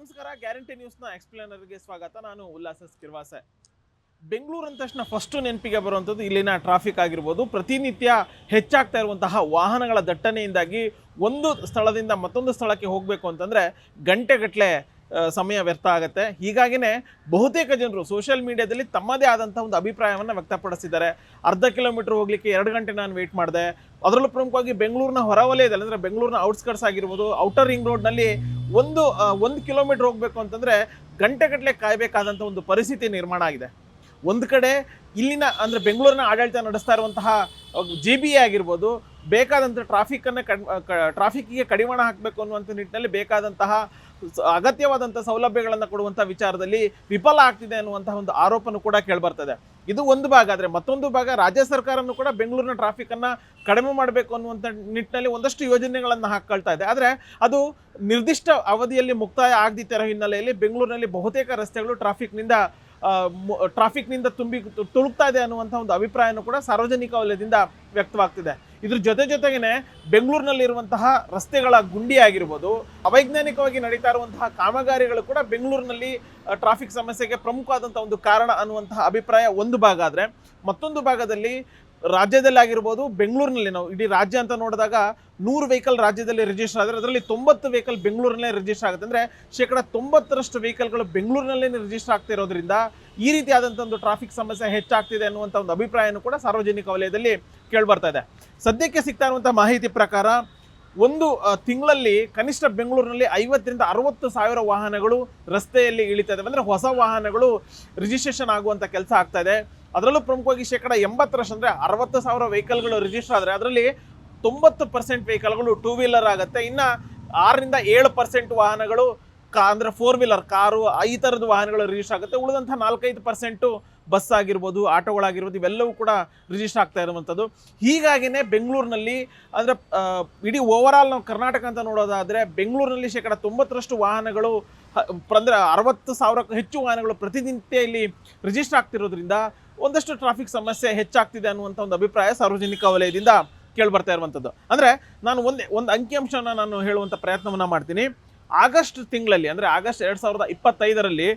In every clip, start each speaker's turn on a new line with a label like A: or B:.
A: ನಮಸ್ಕಾರ. ಗ್ಯಾರಂಟಿ ನ್ಯೂಸ್ನ ಎಕ್ಸ್ಪ್ಲೇನರ್ಗೆ ಸ್ವಾಗತ. ನಾನು ಉಲ್ಲಾಸ ಕಿರ್ವಾಸೆ. ಬೆಂಗಳೂರು ಅಂದ ತಕ್ಷಣ ಫಸ್ಟ್ ನೆನಪಿಗೆ ಬರುವಂಥದ್ದು ಇಲ್ಲಿನ ಟ್ರಾಫಿಕ್ ಆಗಿರ್ಬೋದು. ಪ್ರತಿನಿತ್ಯ ಹೆಚ್ಚಾಗ್ತಾ ಇರುವಂತಹ ವಾಹನಗಳ ದಟ್ಟಣೆಯಿಂದಾಗಿ ಒಂದು ಸ್ಥಳದಿಂದ ಮತ್ತೊಂದು ಸ್ಥಳಕ್ಕೆ ಹೋಗಬೇಕು ಅಂತಂದರೆ ಗಂಟೆಗಟ್ಟಲೆ ಸಮಯ ವ್ಯರ್ಥ ಆಗುತ್ತೆ. ಹೀಗಾಗಿನೇ ಬಹುತೇಕ ಜನರು ಸೋಷಿಯಲ್ ಮೀಡಿಯಾದಲ್ಲಿ ತಮ್ಮದೇ ಆದಂಥ ಒಂದು ಅಭಿಪ್ರಾಯವನ್ನು ವ್ಯಕ್ತಪಡಿಸಿದ್ದಾರೆ. ಅರ್ಧ ಕಿಲೋಮೀಟರ್ ಹೋಗಲಿಕ್ಕೆ 2 ಗಂಟೆ ನಾನು ವೆಯ್ಟ್ ಮಾಡಿದೆ. ಅದರಲ್ಲೂ ಪ್ರಮುಖವಾಗಿ ಬೆಂಗಳೂರಿನ ಹೊರವಲಯದಲ್ಲಿ ಅಂದರೆ ಬೆಂಗಳೂರಿನ ಔಟ್ಸ್ಕರ್ಟ್ಸ್ ಆಗಿರ್ಬೋದು, ಔಟರ್ ರಿಂಗ್ ರೋಡ್ನಲ್ಲಿ ಒಂದು ಕಿಲೋಮೀಟರ್ ಹೋಗಬೇಕು ಅಂತಂದರೆ ಗಂಟೆಗಟ್ಟಲೆ ಕಾಯಬೇಕಾದಂಥ ಒಂದು ಪರಿಸ್ಥಿತಿ ನಿರ್ಮಾಣ ಆಗಿದೆ. ಒಂದು ಕಡೆ ಇಲ್ಲಿನ ಅಂದರೆ ಬೆಂಗಳೂರಿನ ಆಡಳಿತ ನಡೆಸ್ತಾ ಇರುವಂತಹ JBA ಆಗಿರ್ಬೋದು, ಬೇಕಾದಂಥ ಟ್ರಾಫಿಕ್ಕಿಗೆ ಕಡಿವಾಣ ಹಾಕಬೇಕು ಅನ್ನುವಂಥ ನಿಟ್ಟಿನಲ್ಲಿ ಬೇಕಾದಂತಹ ಅಗತ್ಯವಾದಂಥ ಸೌಲಭ್ಯಗಳನ್ನು ಕೊಡುವಂಥ ವಿಚಾರದಲ್ಲಿ ವಿಫಲ ಆಗ್ತಿದೆ ಅನ್ನುವಂತಹ ಒಂದು ಆರೋಪನೂ ಕೂಡ ಕೇಳಿಬರ್ತದೆ. ಇದು ಒಂದು ಭಾಗ. ಆದರೆ ಮತ್ತೊಂದು ಭಾಗ, ರಾಜ್ಯ ಸರ್ಕಾರನೂ ಕೂಡ ಬೆಂಗಳೂರಿನ ಟ್ರಾಫಿಕನ್ನು ಕಡಿಮೆ ಮಾಡಬೇಕು ಅನ್ನುವಂಥ ನಿಟ್ಟಿನಲ್ಲಿ ಒಂದಷ್ಟು ಯೋಜನೆಗಳನ್ನು ಹಾಕ್ಕೊಳ್ತಾ ಇದೆ. ಆದರೆ ಅದು ನಿರ್ದಿಷ್ಟ ಅವಧಿಯಲ್ಲಿ ಮುಕ್ತಾಯ ಆಗದಿರೋ ಹಿನ್ನೆಲೆಯಲ್ಲಿ ಬೆಂಗಳೂರಿನಲ್ಲಿ ಬಹುತೇಕ ರಸ್ತೆಗಳು ಟ್ರಾಫಿಕ್ನಿಂದ ತುಳುಕ್ತಾ ಇದೆ ಅನ್ನುವಂಥ ಒಂದು ಅಭಿಪ್ರಾಯನೂ ಕೂಡ ಸಾರ್ವಜನಿಕ ವಲಯದಿಂದ ವ್ಯಕ್ತವಾಗ್ತಿದೆ. ಇದ್ರ ಜೊತೆಗೇನೆ ಬೆಂಗಳೂರಿನಲ್ಲಿರುವಂತಹ ರಸ್ತೆಗಳ ಗುಂಡಿ ಆಗಿರ್ಬೋದು, ಅವೈಜ್ಞಾನಿಕವಾಗಿ ನಡೀತಾ ಇರುವಂತಹ ಕಾಮಗಾರಿಗಳು ಕೂಡ ಬೆಂಗಳೂರಿನಲ್ಲಿ ಟ್ರಾಫಿಕ್ ಸಮಸ್ಯೆಗೆ ಪ್ರಮುಖವಾದಂಥ ಒಂದು ಕಾರಣ ಅನ್ನುವಂತಹ ಅಭಿಪ್ರಾಯ ಒಂದು ಭಾಗ. ಆದರೆ ಮತ್ತೊಂದು ಭಾಗದಲ್ಲಿ ರಾಜ್ಯದಲ್ಲಿ ಆಗಿರ್ಬೋದು, ಬೆಂಗಳೂರಿನಲ್ಲಿ ನಾವು ಇಡೀ ರಾಜ್ಯ ಅಂತ ನೋಡಿದಾಗ 100 ವೆಹಿಕಲ್ ರಾಜ್ಯದಲ್ಲಿ ರಿಜಿಸ್ಟರ್ ಆದರೆ ಅದರಲ್ಲಿ 90 ವೆಹಿಕಲ್ ಬೆಂಗಳೂರಿನಲ್ಲೇ ರಿಜಿಸ್ಟರ್ ಆಗುತ್ತೆ. ಅಂದರೆ 90% ವೆಹಿಕಲ್ಗಳು ಬೆಂಗಳೂರಿನಲ್ಲೇ ರಿಜಿಸ್ಟರ್ ಆಗ್ತಿರೋದ್ರಿಂದ ಈ ರೀತಿಯಾದಂಥ ಒಂದು ಟ್ರಾಫಿಕ್ ಸಮಸ್ಯೆ ಹೆಚ್ಚಾಗ್ತಿದೆ ಅನ್ನುವಂಥ ಒಂದು ಅಭಿಪ್ರಾಯನೂ ಕೂಡ ಸಾರ್ವಜನಿಕ ವಲಯದಲ್ಲಿ ಕೇಳಿಬರ್ತಾ ಇದೆ. ಸದ್ಯಕ್ಕೆ ಸಿಗ್ತಾ ಇರುವಂಥ ಮಾಹಿತಿ ಪ್ರಕಾರ ಒಂದು ತಿಂಗಳಲ್ಲಿ ಕನಿಷ್ಠ ಬೆಂಗಳೂರಿನಲ್ಲಿ 50,000 to 60,000 ವಾಹನಗಳು ರಸ್ತೆಯಲ್ಲಿ ಇಳಿತಾ ಇದ್ದಾವೆ. ಅಂದರೆ ಹೊಸ ವಾಹನಗಳು ರಿಜಿಸ್ಟ್ರೇಷನ್ ಆಗುವಂಥ ಕೆಲಸ ಆಗ್ತಾ ಇದೆ. ಅದರಲ್ಲೂ ಪ್ರಮುಖವಾಗಿ 80% ಅಂದರೆ 60,000 ವೆಹಿಕಲ್ಗಳು ರಿಜಿಸ್ಟರ್ ಆದರೆ ಅದರಲ್ಲಿ 90% ವೆಹಿಕಲ್ಗಳು 2 ವೀಲರ್ ಆಗುತ್ತೆ. ಇನ್ನು 6-7% ವಾಹನಗಳು ಅಂದರೆ 4 ವೀಲರ್ ಕಾರು ಈ ಥರದ ವಾಹನಗಳು ರಿಜಿಸ್ಟರ್ ಆಗುತ್ತೆ. ಉಳಿದಂಥ 4-5% ಬಸ್ ಆಗಿರ್ಬೋದು, ಆಟೋಗಳಾಗಿರ್ಬೋದು, ಇವೆಲ್ಲವೂ ಕೂಡ ರಿಜಿಸ್ಟರ್ ಆಗ್ತಾ ಇರುವಂಥದ್ದು. ಹೀಗಾಗಿನೇ ಬೆಂಗಳೂರಿನಲ್ಲಿ ಅಂದರೆ ಇಡೀ ಓವರಾಲ್ ನಾವು ಕರ್ನಾಟಕ ಅಂತ ನೋಡೋದಾದರೆ ಬೆಂಗಳೂರಿನಲ್ಲಿ 90% ವಾಹನಗಳು ಅಂದರೆ 60,000ಕ್ಕೂ ಹೆಚ್ಚು ವಾಹನಗಳು ಪ್ರತಿನಿತ್ಯ ಇಲ್ಲಿ ರಿಜಿಸ್ಟರ್ ಆಗ್ತಿರೋದ್ರಿಂದ ಒಂದಷ್ಟು ಟ್ರಾಫಿಕ್ ಸಮಸ್ಯೆ ಹೆಚ್ಚಾಗ್ತಿದೆ ಅನ್ನುವಂಥ ಒಂದು ಅಭಿಪ್ರಾಯ ಸಾರ್ವಜನಿಕ ವಲಯದಿಂದ ಕೇಳಿಬರ್ತಾ ಇರುವಂಥದ್ದು. ಅಂದರೆ ನಾನು ಒಂದು ಅಂಕಿಅಂಶನ ನಾನು ಹೇಳುವಂಥ ಪ್ರಯತ್ನವನ್ನು ಮಾಡ್ತೀನಿ. ಆಗಸ್ಟ್ ತಿಂಗಳಲ್ಲಿ ಅಂದರೆ ಆಗಸ್ಟ್ 2025ರಲ್ಲಿ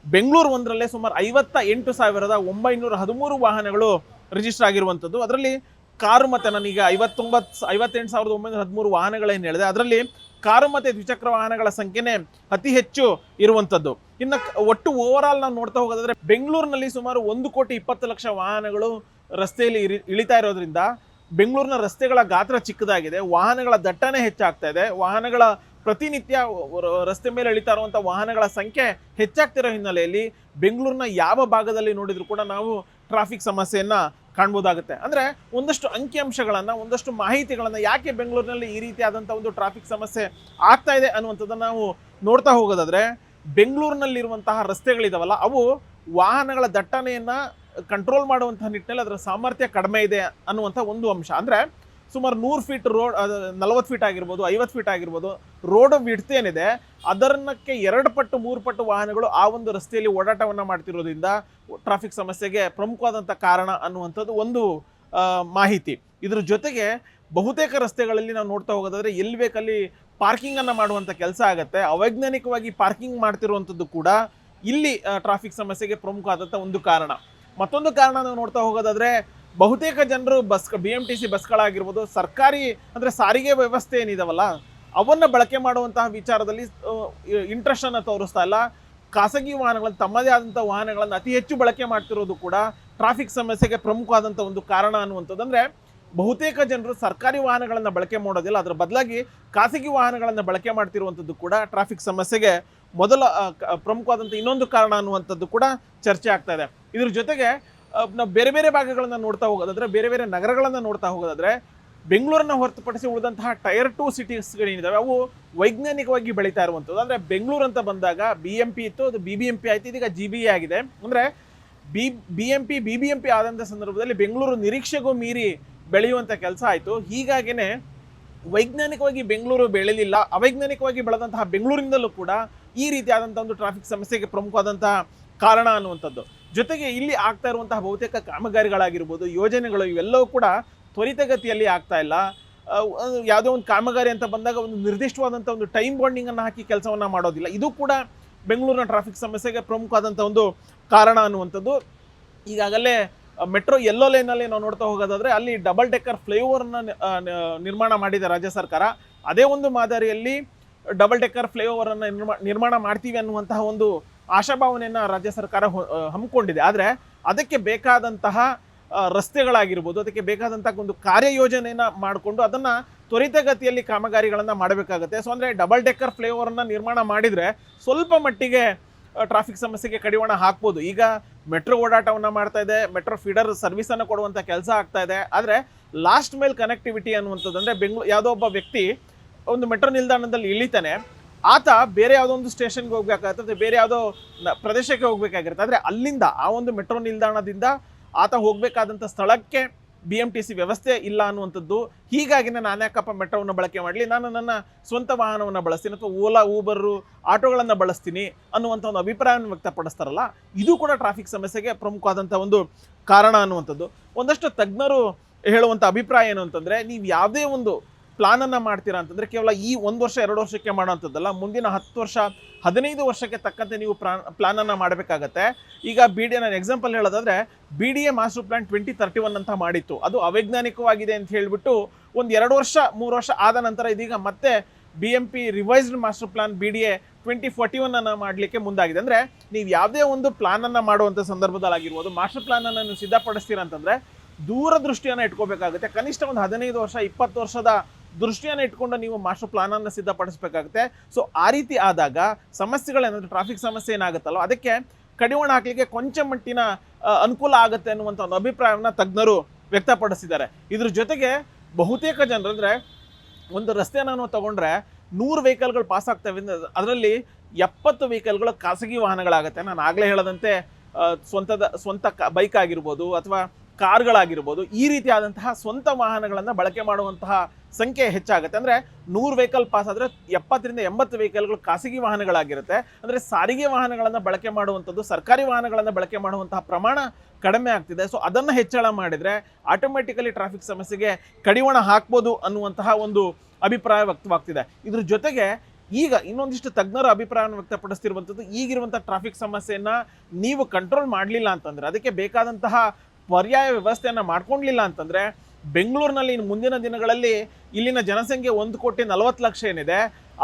A: ಬೆಂಗಳೂರು ಒಂದರಲ್ಲೇ ಸುಮಾರು 58,913 ವಾಹನಗಳು ರಿಜಿಸ್ಟರ್ ಆಗಿರುವಂಥದ್ದು. ಅದರಲ್ಲಿ ಕಾರು ಮತ್ತು ನಾನೀಗ 58,913 ವಾಹನಗಳೇನು ಹೇಳಿದೆ, ಅದರಲ್ಲಿ ಕಾರು ಮತ್ತು ದ್ವಿಚಕ್ರ ವಾಹನಗಳ ಸಂಖ್ಯೆನೇ ಅತಿ ಹೆಚ್ಚು ಇರುವಂಥದ್ದು. ಇನ್ನು ಒಟ್ಟು ಓವರಾಲ್ ನಾವು ನೋಡ್ತಾ ಹೋಗೋದಾದರೆ ಬೆಂಗಳೂರಿನಲ್ಲಿ ಸುಮಾರು 1,20,00,000 ವಾಹನಗಳು ರಸ್ತೆಯಲ್ಲಿ ಇಳಿತಾ ಇರೋದ್ರಿಂದ ಬೆಂಗಳೂರಿನ ರಸ್ತೆಗಳ ಗಾತ್ರ ಚಿಕ್ಕದಾಗಿದೆ, ವಾಹನಗಳ ದಟ್ಟಣೆ ಹೆಚ್ಚಾಗ್ತಾ ಇದೆ. ವಾಹನಗಳ ಪ್ರತಿನಿತ್ಯ ರಸ್ತೆ ಮೇಲೆ ಇಳಿತಾ ಇರುವಂಥ ವಾಹನಗಳ ಸಂಖ್ಯೆ ಹೆಚ್ಚಾಗ್ತಿರೋ ಹಿನ್ನೆಲೆಯಲ್ಲಿ ಬೆಂಗಳೂರಿನ ಯಾವ ಭಾಗದಲ್ಲಿ ನೋಡಿದರೂ ಕೂಡ ನಾವು ಟ್ರಾಫಿಕ್ ಸಮಸ್ಯೆಯನ್ನು ಕಾಣ್ಬೋದಾಗುತ್ತೆ. ಅಂದರೆ ಒಂದಷ್ಟು ಅಂಕಿಅಂಶಗಳನ್ನು, ಒಂದಷ್ಟು ಮಾಹಿತಿಗಳನ್ನು ಯಾಕೆ ಬೆಂಗಳೂರಿನಲ್ಲಿ ಈ ರೀತಿಯಾದಂಥ ಒಂದು ಟ್ರಾಫಿಕ್ ಸಮಸ್ಯೆ ಆಗ್ತಾ ಇದೆ ಅನ್ನುವಂಥದ್ದನ್ನು ನಾವು ನೋಡ್ತಾ ಹೋಗೋದಾದರೆ ಬೆಂಗಳೂರಿನಲ್ಲಿರುವಂತಹ ರಸ್ತೆಗಳಿದಾವಲ್ಲ ಅವು ವಾಹನಗಳ ದಟ್ಟಣೆಯನ್ನು ಕಂಟ್ರೋಲ್ ಮಾಡುವಂಥ ನಿಟ್ಟಿನಲ್ಲಿ ಅದರ ಸಾಮರ್ಥ್ಯ ಕಡಿಮೆ ಇದೆ ಅನ್ನುವಂಥ ಒಂದು ಅಂಶ. ಅಂದರೆ ಸುಮಾರು 100 ಫೀಟ್ ರೋಡ್, 40 ಫೀಟ್ ಆಗಿರ್ಬೋದು, 50 ಫೀಟ್ ಆಗಿರ್ಬೋದು, ರೋಡ್ ವಿಡ್ತ್ ಏನಿದೆ ಅದನ್ನಕ್ಕೆ 2 ಪಟ್ಟು 3 ಪಟ್ಟು ವಾಹನಗಳು ಆ ಒಂದು ರಸ್ತೆಯಲ್ಲಿ ಓಡಾಟವನ್ನು ಮಾಡ್ತಿರೋದ್ರಿಂದ ಟ್ರಾಫಿಕ್ ಸಮಸ್ಯೆಗೆ ಪ್ರಮುಖವಾದಂಥ ಕಾರಣ ಅನ್ನುವಂಥದ್ದು ಒಂದು ಮಾಹಿತಿ. ಇದ್ರ ಜೊತೆಗೆ ಬಹುತೇಕ ರಸ್ತೆಗಳಲ್ಲಿ ನಾವು ನೋಡ್ತಾ ಹೋಗೋದಾದರೆ ಎಲ್ಲಿ ಬೇಕಲ್ಲಿ ಪಾರ್ಕಿಂಗನ್ನು ಮಾಡುವಂಥ ಕೆಲಸ ಆಗುತ್ತೆ. ಅವೈಜ್ಞಾನಿಕವಾಗಿ ಪಾರ್ಕಿಂಗ್ ಮಾಡ್ತಿರುವಂಥದ್ದು ಕೂಡ ಇಲ್ಲಿ ಟ್ರಾಫಿಕ್ ಸಮಸ್ಯೆಗೆ ಪ್ರಮುಖವಾದಂಥ ಒಂದು ಕಾರಣ. ಮತ್ತೊಂದು ಕಾರಣ ನಾವು ನೋಡ್ತಾ ಹೋಗೋದಾದರೆ ಬಹುತೇಕ ಜನರು BMTC ಬಸ್ಗಳಾಗಿರ್ಬೋದು, ಸರ್ಕಾರಿ ಅಂದರೆ ಸಾರಿಗೆ ವ್ಯವಸ್ಥೆ ಏನಿದಾವಲ್ಲ ಅವನ್ನು ಬಳಕೆ ಮಾಡುವಂತಹ ವಿಚಾರದಲ್ಲಿ ಇಂಟ್ರೆಸ್ಟನ್ನು ತೋರಿಸ್ತಾ ಇಲ್ಲ. ಖಾಸಗಿ ವಾಹನಗಳನ್ನು, ತಮ್ಮದೇ ಆದಂಥ ವಾಹನಗಳನ್ನು ಅತಿ ಹೆಚ್ಚು ಬಳಕೆ ಮಾಡ್ತಿರೋದು ಕೂಡ ಟ್ರಾಫಿಕ್ ಸಮಸ್ಯೆಗೆ ಪ್ರಮುಖವಾದಂಥ ಒಂದು ಕಾರಣ ಅನ್ನುವಂಥದ್ದು. ಅಂದರೆ ಬಹುತೇಕ ಜನರು ಸರ್ಕಾರಿ ವಾಹನಗಳನ್ನು ಬಳಕೆ ಮಾಡೋದಿಲ್ಲ, ಅದರ ಬದಲಾಗಿ ಖಾಸಗಿ ವಾಹನಗಳನ್ನು ಬಳಕೆ ಮಾಡ್ತಿರುವಂಥದ್ದು ಕೂಡ ಟ್ರಾಫಿಕ್ ಸಮಸ್ಯೆಗೆ ಮೊದಲ ಪ್ರಮುಖವಾದಂಥ ಇನ್ನೊಂದು ಕಾರಣ ಅನ್ನುವಂಥದ್ದು ಕೂಡ ಚರ್ಚೆ ಆಗ್ತಾ ಇದೆ. ಇದ್ರ ಜೊತೆಗೆ ನಾವು ಬೇರೆ ಬೇರೆ ಭಾಗಗಳನ್ನು ನೋಡ್ತಾ ಹೋಗೋದಾದರೆ, ಬೇರೆ ಬೇರೆ ನಗರಗಳನ್ನು ನೋಡ್ತಾ ಹೋಗೋದಾದರೆ ಬೆಂಗಳೂರನ್ನು ಹೊರತುಪಡಿಸಿ ಉಳಿದಂತಹ ಟೈರ್ 2 ಸಿಟೀಸ್ಗಳೇನಿದ್ದಾವೆ ಅವು ವೈಜ್ಞಾನಿಕವಾಗಿ ಬೆಳೀತಾ ಇರುವಂಥದ್ದು. ಅಂದರೆ ಬೆಂಗಳೂರು ಅಂತ ಬಂದಾಗ BMP ಇತ್ತು, ಅದು BBMP ಆಯಿತು, ಇದೀಗ GBA ಆಗಿದೆ. ಅಂದರೆ BBMP ಆದಂಥ ಸಂದರ್ಭದಲ್ಲಿ ಬೆಂಗಳೂರು ನಿರೀಕ್ಷೆಗೂ ಮೀರಿ ಬೆಳೆಯುವಂಥ ಕೆಲಸ ಆಯಿತು. ಹೀಗಾಗಿನೇ ವೈಜ್ಞಾನಿಕವಾಗಿ ಬೆಂಗಳೂರು ಬೆಳೆಯಲಿಲ್ಲ, ಅವೈಜ್ಞಾನಿಕವಾಗಿ ಬೆಳೆದಂತಹ ಬೆಂಗಳೂರಿನಲ್ಲೂ ಕೂಡ ಈ ರೀತಿಯಾದಂಥ ಒಂದು ಟ್ರಾಫಿಕ್ ಸಮಸ್ಯೆಗೆ ಪ್ರಮುಖವಾದಂತಹ ಕಾರಣ ಅನ್ನುವಂಥದ್ದು. ಜೊತೆಗೆ ಇಲ್ಲಿ ಆಗ್ತಾ ಇರುವಂತಹ ಬಹುತೇಕ ಕಾಮಗಾರಿಗಳಾಗಿರ್ಬೋದು, ಯೋಜನೆಗಳು ಇವೆಲ್ಲವೂ ಕೂಡ ತ್ವರಿತಗತಿಯಲ್ಲಿ ಆಗ್ತಾ ಇಲ್ಲ. ಯಾವುದೋ ಒಂದು ಕಾಮಗಾರಿ ಅಂತ ಬಂದಾಗ ಒಂದು ನಿರ್ದಿಷ್ಟವಾದಂಥ ಒಂದು ಟೈಮ್ ಬಾಂಡಿಂಗನ್ನು ಹಾಕಿ ಕೆಲಸವನ್ನು ಮಾಡೋದಿಲ್ಲ. ಇದು ಕೂಡ ಬೆಂಗಳೂರಿನ ಟ್ರಾಫಿಕ್ ಸಮಸ್ಯೆಗೆ ಪ್ರಮುಖವಾದಂಥ ಒಂದು ಕಾರಣ ಅನ್ನುವಂಥದ್ದು. ಈಗಾಗಲೇ ಮೆಟ್ರೋ ಯೆಲ್ಲೋ ಲೈನಲ್ಲಿ ನಾವು ನೋಡ್ತಾ ಹೋಗೋದಾದರೆ ಅಲ್ಲಿ ಡಬಲ್ ಡೆಕ್ಕರ್ ಫ್ಲೈಓವರ್ನ ನಿರ್ಮಾಣ ಮಾಡಿದೆ ರಾಜ್ಯ ಸರ್ಕಾರ. ಅದೇ ಒಂದು ಮಾದರಿಯಲ್ಲಿ ಡಬಲ್ ಡೆಕ್ಕರ್ ಫ್ಲೈಓವರನ್ನು ನಿರ್ಮಾಣ ಮಾಡ್ತೀವಿ ಅನ್ನುವಂತಹ ಒಂದು ಆಶಾಭಾವನೆಯನ್ನು ರಾಜ್ಯ ಸರ್ಕಾರ ಹಮ್ಮಿಕೊಂಡಿದೆ. ಆದರೆ ಅದಕ್ಕೆ ಬೇಕಾದಂತಹ ರಸ್ತೆಗಳಾಗಿರ್ಬೋದು, ಅದಕ್ಕೆ ಬೇಕಾದಂತಹ ಒಂದು ಕಾರ್ಯಯೋಜನೆಯನ್ನು ಮಾಡಿಕೊಂಡು ಅದನ್ನು ತ್ವರಿತಗತಿಯಲ್ಲಿ ಕಾಮಗಾರಿಗಳನ್ನು ಮಾಡಬೇಕಾಗುತ್ತೆ. ಸೊ ಅಂದರೆ ಡಬಲ್ ಡೆಕ್ಕರ್ ಫ್ಲೈಓವರನ್ನು ನಿರ್ಮಾಣ ಮಾಡಿದರೆ ಸ್ವಲ್ಪ ಮಟ್ಟಿಗೆ ಟ್ರಾಫಿಕ್ ಸಮಸ್ಯೆಗೆ ಕಡಿವಾಣ ಹಾಕ್ಬೋದು. ಈಗ ಮೆಟ್ರೋ ಓಡಾಟವನ್ನು ಮಾಡ್ತಾ ಇದೆ, ಮೆಟ್ರೋ ಫೀಡರ್ ಸರ್ವಿಸನ್ನು ಕೊಡುವಂಥ ಕೆಲಸ ಆಗ್ತಾ ಇದೆ. ಆದರೆ ಲಾಸ್ಟ್ ಮೈಲ್ ಕನೆಕ್ಟಿವಿಟಿ ಅನ್ನುವಂಥದ್ದು ಅಂದರೆ ಯಾವುದೋ ಒಬ್ಬ ವ್ಯಕ್ತಿ ಒಂದು ಮೆಟ್ರೋ ನಿಲ್ದಾಣದಲ್ಲಿ ಇಳಿತಾನೆ, ಆತ ಬೇರೆ ಯಾವುದೋ ಒಂದು ಸ್ಟೇಷನ್ಗೆ ಹೋಗ್ಬೇಕಾಗುತ್ತೆ, ಬೇರೆ ಯಾವುದೋ ಪ್ರದೇಶಕ್ಕೆ ಹೋಗಬೇಕಾಗಿರುತ್ತೆ. ಆದರೆ ಅಲ್ಲಿಂದ ಆ ಒಂದು ಮೆಟ್ರೋ ನಿಲ್ದಾಣದಿಂದ ಆತ ಹೋಗಬೇಕಾದಂಥ ಸ್ಥಳಕ್ಕೆ BMTC ವ್ಯವಸ್ಥೆ ಇಲ್ಲ ಅನ್ನುವಂಥದ್ದು. ಹೀಗಾಗಿ ನಾನು ಯಾಕಪ್ಪ ಮೆಟ್ರೋವನ್ನು ಬಳಕೆ ಮಾಡಲಿ, ನಾನು ನನ್ನ ಸ್ವಂತ ವಾಹನವನ್ನು ಬಳಸ್ತೀನಿ ಅಥವಾ ಓಲಾ ಊಬರು ಆಟೋಗಳನ್ನು ಬಳಸ್ತೀನಿ ಅನ್ನುವಂಥ ಒಂದು ಅಭಿಪ್ರಾಯವನ್ನು ವ್ಯಕ್ತಪಡಿಸ್ತಾರಲ್ಲ, ಇದು ಕೂಡ ಟ್ರಾಫಿಕ್ ಸಮಸ್ಯೆಗೆ ಪ್ರಮುಖವಾದಂಥ ಒಂದು ಕಾರಣ ಅನ್ನುವಂಥದ್ದು. ಒಂದಷ್ಟು ತಜ್ಞರು ಹೇಳುವಂಥ ಅಭಿಪ್ರಾಯ ಏನು ಅಂತಂದರೆ, ನೀವು ಯಾವುದೇ ಒಂದು ಪ್ಲಾನನ್ನು ಮಾಡ್ತೀರಾ ಅಂತಂದರೆ ಕೇವಲ ಈ 1 ವರ್ಷ 2 ವರ್ಷಕ್ಕೆ ಮಾಡೋವಂಥದ್ದಲ್ಲ, ಮುಂದಿನ 10 ವರ್ಷ 15 ವರ್ಷಕ್ಕೆ ತಕ್ಕಂತೆ ನೀವು ಪ್ಲಾನನ್ನು ಮಾಡಬೇಕಾಗತ್ತೆ. ಈಗ ನಾನು ಎಕ್ಸಾಂಪಲ್ ಹೇಳೋದಾದರೆ BDA ಮಾಸ್ಟರ್ ಪ್ಲಾನ್ 2031 ಅಂತ ಮಾಡಿತ್ತು. ಅದು ಅವೈಜ್ಞಾನಿಕವಾಗಿದೆ ಅಂತ ಹೇಳಿಬಿಟ್ಟು ಒಂದು 2 ವರ್ಷ 3 ವರ್ಷ ಆದ ನಂತರ ಇದೀಗ ಮತ್ತೆ BMP revised master plan BDA 2041 ಮಾಡಲಿಕ್ಕೆ ಮುಂದಾಗಿದೆ. ಅಂದರೆ ನೀವು ಯಾವುದೇ ಒಂದು ಪ್ಲಾನನ್ನು ಮಾಡುವಂಥ ಸಂದರ್ಭದಲ್ಲಾಗಿರ್ಬೋದು, ಮಾಸ್ಟರ್ ಪ್ಲಾನನ್ನು ನೀವು ಸಿದ್ಧಪಡಿಸ್ತೀರಾ ಅಂತಂದರೆ ದೂರದೃಷ್ಟಿಯನ್ನು ಇಟ್ಕೋಬೇಕಾಗುತ್ತೆ. ಕನಿಷ್ಠ ಒಂದು 15 ವರ್ಷ 20 ವರ್ಷದ ದೃಷ್ಟಿಯನ್ನು ಇಟ್ಕೊಂಡು ನೀವು ಮಾಸ್ಟರ್ ಪ್ಲಾನನ್ನು ಸಿದ್ಧಪಡಿಸಬೇಕಾಗುತ್ತೆ. ಸೊ ಆ ರೀತಿ ಆದಾಗ ಸಮಸ್ಯೆಗಳೇನಾದರೂ ಟ್ರಾಫಿಕ್ ಸಮಸ್ಯೆ ಏನಾಗುತ್ತಲ್ಲೋ ಅದಕ್ಕೆ ಕಡಿವಾಣ ಹಾಕಲಿಕ್ಕೆ ಕೊಂಚ ಮಟ್ಟಿನ ಅನುಕೂಲ ಆಗುತ್ತೆ ಅನ್ನುವಂಥ ಒಂದು ಅಭಿಪ್ರಾಯವನ್ನು ತಜ್ಞರು ವ್ಯಕ್ತಪಡಿಸಿದ್ದಾರೆ. ಇದ್ರ ಜೊತೆಗೆ ಬಹುತೇಕ ಜನರು ಅಂದರೆ ಒಂದು ರಸ್ತೆಯನ್ನು ನಾವು ತಗೊಂಡ್ರೆ 100 ವೆಹಿಕಲ್ಗಳು ಪಾಸ್ ಆಗ್ತವೆ, ಅದರಲ್ಲಿ 70 ವೆಹಿಕಲ್ಗಳು ಖಾಸಗಿ ವಾಹನಗಳಾಗುತ್ತೆ. ನಾನು ಆಗಲೇ ಹೇಳದಂತೆ ಸ್ವಂತ ಬೈಕ್ ಆಗಿರ್ಬೋದು ಅಥವಾ ಕಾರ್ಗಳಾಗಿರ್ಬೋದು, ಈ ರೀತಿಯಾದಂತಹ ಸ್ವಂತ ವಾಹನಗಳನ್ನು ಬಳಕೆ ಮಾಡುವಂತಹ ಸಂಖ್ಯೆ ಹೆಚ್ಚಾಗುತ್ತೆ. ಅಂದರೆ 100 ವೆಹಿಕಲ್ ಪಾಸ್ ಆದರೆ 70ರಿಂದ 80 ವೆಹಿಕಲ್ಗಳು ಖಾಸಗಿ ವಾಹನಗಳಾಗಿರುತ್ತೆ. ಅಂದರೆ ಸಾರಿಗೆ ವಾಹನಗಳನ್ನು ಬಳಕೆ ಮಾಡುವಂಥದ್ದು, ಸರ್ಕಾರಿ ವಾಹನಗಳನ್ನು ಬಳಕೆ ಮಾಡುವಂತಹ ಪ್ರಮಾಣ ಕಡಿಮೆ ಆಗ್ತಿದೆ. ಸೊ ಅದನ್ನು ಹೆಚ್ಚಳ ಮಾಡಿದರೆ ಆಟೋಮೆಟಿಕಲಿ ಟ್ರಾಫಿಕ್ ಸಮಸ್ಯೆಗೆ ಕಡಿವಾಣ ಹಾಕ್ಬೋದು ಅನ್ನುವಂತಹ ಒಂದು ಅಭಿಪ್ರಾಯ ವ್ಯಕ್ತವಾಗ್ತಿದೆ. ಇದ್ರ ಜೊತೆಗೆ ಈಗ ಇನ್ನೊಂದಿಷ್ಟು ತಜ್ಞರ ಅಭಿಪ್ರಾಯವನ್ನು ವ್ಯಕ್ತಪಡಿಸ್ತಿರುವಂಥದ್ದು, ಈಗಿರುವಂಥ ಟ್ರಾಫಿಕ್ ಸಮಸ್ಯೆಯನ್ನು ನೀವು ಕಂಟ್ರೋಲ್ ಮಾಡಲಿಲ್ಲ ಅಂತಂದರೆ, ಅದಕ್ಕೆ ಬೇಕಾದಂತಹ ಪರ್ಯಾಯ ವ್ಯವಸ್ಥೆಯನ್ನು ಮಾಡ್ಕೊಂಡಿಲ್ಲ ಅಂತಂದರೆ ಬೆಂಗಳೂರಿನಲ್ಲಿ ಮುಂದಿನ ದಿನಗಳಲ್ಲಿ ಇಲ್ಲಿನ ಜನಸಂಖ್ಯೆ 1,40,00,000 ಏನಿದೆ,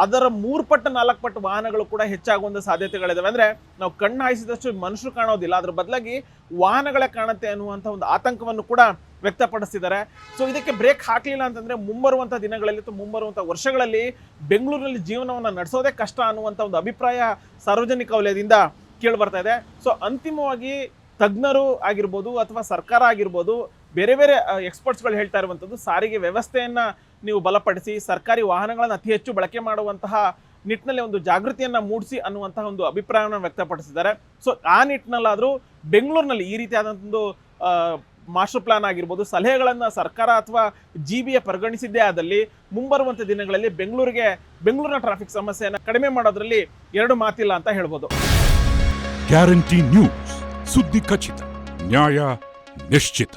A: ಅದರ 3 ಪಟ್ಟು 4 ಪಟ್ಟು ವಾಹನಗಳು ಕೂಡ ಹೆಚ್ಚಾಗುವಂಥ ಸಾಧ್ಯತೆಗಳಿದಾವೆ. ಅಂದರೆ ನಾವು ಕಣ್ಣು ಹಾಯಿಸಿದಷ್ಟು ಮನುಷ್ಯರು ಕಾಣೋದಿಲ್ಲ, ಅದ್ರ ಬದಲಾಗಿ ವಾಹನಗಳೇ ಕಾಣುತ್ತೆ ಅನ್ನುವಂಥ ಒಂದು ಆತಂಕವನ್ನು ಕೂಡ ವ್ಯಕ್ತಪಡಿಸ್ತಿದ್ದಾರೆ. ಸೊ ಇದಕ್ಕೆ ಬ್ರೇಕ್ ಹಾಕಲಿಲ್ಲ ಅಂತಂದರೆ ಮುಂಬರುವಂಥ ದಿನಗಳಲ್ಲಿ ಅಥವಾ ಮುಂಬರುವಂಥ ವರ್ಷಗಳಲ್ಲಿ ಬೆಂಗಳೂರಿನಲ್ಲಿ ಜೀವನವನ್ನು ನಡೆಸೋದೇ ಕಷ್ಟ ಅನ್ನುವಂಥ ಒಂದು ಅಭಿಪ್ರಾಯ ಸಾರ್ವಜನಿಕ ವಲಯದಿಂದ ಕೇಳಿ ಬರ್ತಾ ಇದೆ. ಸೊ ಅಂತಿಮವಾಗಿ ತಜ್ಞರು ಆಗಿರ್ಬೋದು ಅಥವಾ ಸರ್ಕಾರ ಆಗಿರ್ಬೋದು, ಬೇರೆ ಬೇರೆ ಎಕ್ಸ್ಪರ್ಟ್ಸ್ಗಳು ಹೇಳ್ತಾ ಇರುವಂಥದ್ದು, ಸಾರಿಗೆ ವ್ಯವಸ್ಥೆಯನ್ನು ನೀವು ಬಲಪಡಿಸಿ ಸರ್ಕಾರಿ ವಾಹನಗಳನ್ನು ಅತಿ ಹೆಚ್ಚು ಬಳಕೆ ಮಾಡುವಂತಹ ನಿಟ್ಟಿನಲ್ಲಿ ಒಂದು ಜಾಗೃತಿಯನ್ನು ಮೂಡಿಸಿ ಅನ್ನುವಂತಹ ಒಂದು ಅಭಿಪ್ರಾಯವನ್ನು ವ್ಯಕ್ತಪಡಿಸಿದ್ದಾರೆ. ಸೊ ಆ ನಿಟ್ಟಿನಲ್ಲಾದರೂ ಬೆಂಗಳೂರಿನಲ್ಲಿ ಈ ರೀತಿಯಾದಂಥದ್ದು ಮಾಸ್ಟರ್ ಪ್ಲಾನ್ ಆಗಿರ್ಬೋದು, ಸಲಹೆಗಳನ್ನು ಸರ್ಕಾರ ಅಥವಾ GB ಪರಿಗಣಿಸಿದ್ದೇ ಆದಲ್ಲಿ ಮುಂಬರುವಂಥ ದಿನಗಳಲ್ಲಿ ಬೆಂಗಳೂರಿನ ಟ್ರಾಫಿಕ್ ಸಮಸ್ಯೆಯನ್ನು ಕಡಿಮೆ ಮಾಡೋದ್ರಲ್ಲಿ ಎರಡು ಮಾತಿಲ್ಲ ಅಂತ ಹೇಳ್ಬೋದು.
B: ಗ್ಯಾರಂಟಿ ನ್ಯೂಸ್, ಸುದ್ದಿ ಖಚಿತ, ನ್ಯಾಯ ನಿಶ್ಚಿತ.